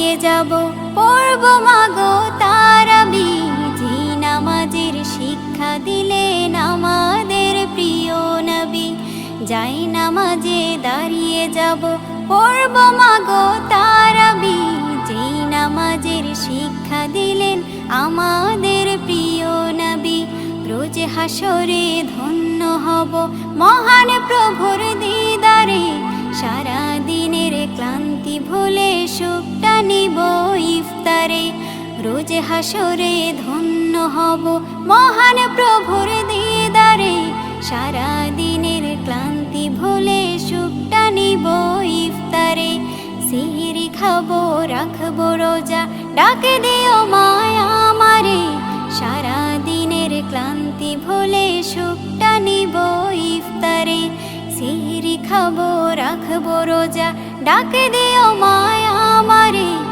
দাঁড়িয়ে যাব, পড়ব মাগো তারাবি। যে নামাজের শিক্ষা দিলেন আমাদের প্রিয় নবী। যাই নামাজে দাঁড়িয়ে যাব, পড়ব মাগো তারাবি। যে নামাজের শিক্ষা দিলেন আমাদের প্রিয় নবী। রোজ হাসরে ধন্য হব মহান প্রভুর দিদারে। সারা দিনের ক্লান্তি ভুলে সুখটা নিব ইফতারে। রোজ হাসরে ধন্য হব মহান প্রভুর দিদারে। সারা দিনের ক্লান্তি ভুলে সুখটা নিব ইফতারে। সিহরি খাবো রাখবো রোজা, ডাকে দিও মায়া আমারে। সারা দিনের ক্লান্তি ভুলে সুখটা নিব ইফতারে। সিহরি খাবো রাখবো রোজা, ডাকে দিও মায়া আমারে।